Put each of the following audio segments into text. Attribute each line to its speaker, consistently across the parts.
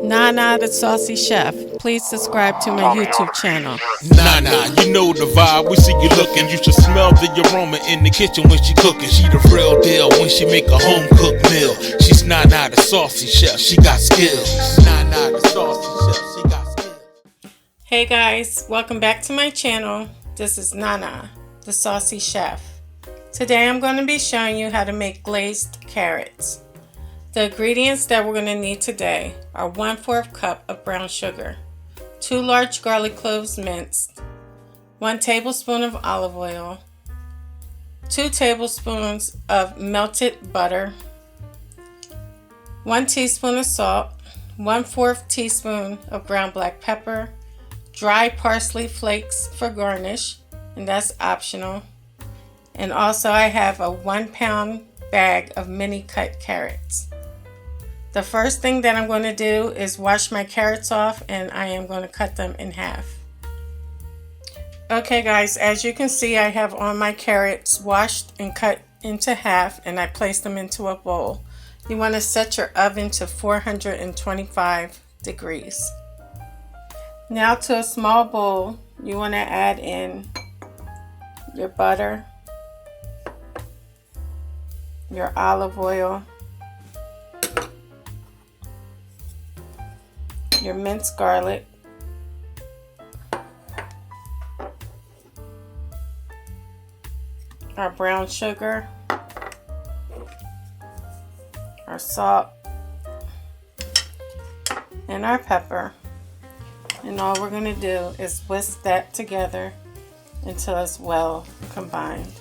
Speaker 1: Nana the Saucy Chef. Please subscribe to my YouTube channel.
Speaker 2: Nana, you know the vibe, we see you looking. You should smell the aroma in the kitchen when she cooking. She the real deal when she make a home cooked meal. She's Nana the Saucy Chef, she got skills. Nana the Saucy Chef, she got skills.
Speaker 1: Hey guys, welcome back to my channel. This is Nana the Saucy Chef. Today I'm going to be showing you how to make glazed carrots. The ingredients that we're going to need today are 1/4 cup of brown sugar, 2 large garlic cloves minced, 1 tablespoon of olive oil, 2 tablespoons of melted butter, 1 teaspoon of salt, 1/4 teaspoon of ground black pepper, dry parsley flakes for garnish, and that's optional. And also I have a 1-pound bag of mini cut carrots. The first thing that I'm going to do is wash my carrots off, and I am going to cut them in half. Okay guys, as you can see, I have all my carrots washed and cut into half, and I placed them into a bowl. You want to set your oven to 425 degrees. Now to a small bowl, you want to add in your butter, your olive oil, your minced garlic, our brown sugar, our salt, and our pepper. And all we're going to do is whisk that together until it's well combined.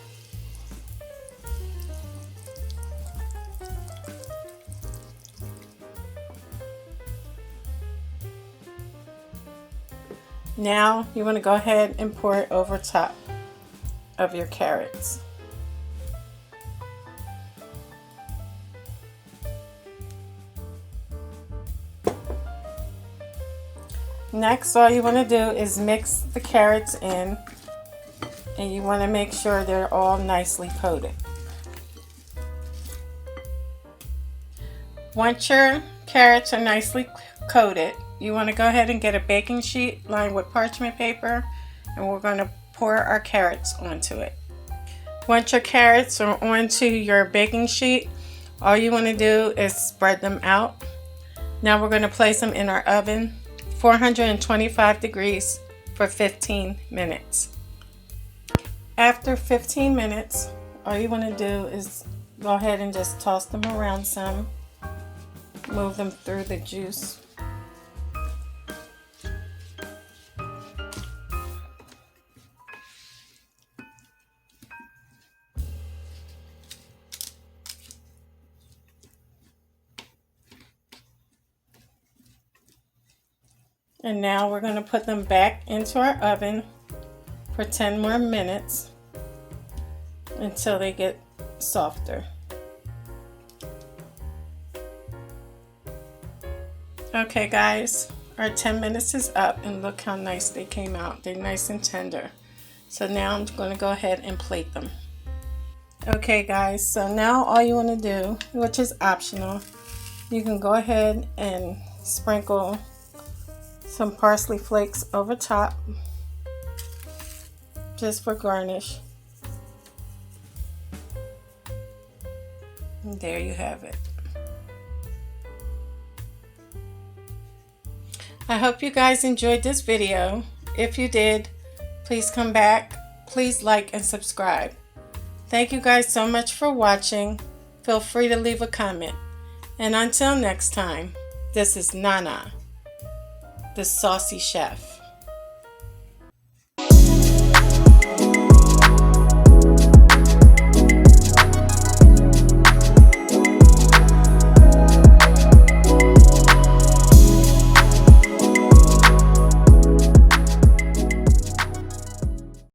Speaker 1: Now you want to go ahead and pour it over top of your carrots. Next, all you want to do is mix the carrots in, and you want to make sure they're all nicely coated. Once your carrots are nicely coated, you want to go ahead and get a baking sheet lined with parchment paper, and we're going to pour our carrots onto it. Once your carrots are onto your baking sheet, all you want to do is spread them out. Now we're going to place them in our oven, 425 degrees for 15 minutes. After 15 minutes, all you want to do is go ahead and just toss them around some, move them through the juice. And now we're going to put them back into our oven for 10 more minutes until they get softer. Okay guys, our 10 minutes is up, and look how nice they came out. They're nice and tender. So now I'm going to go ahead and plate them. Okay guys, so now all you want to do, which is optional, you can go ahead and sprinkle some parsley flakes over top, just for garnish. And there you have it. I hope you guys enjoyed this video. If you did, please come back. Please like and subscribe. Thank you guys so much for watching. Feel free to leave a comment. And until next time, this is Nana the Saucy Chef.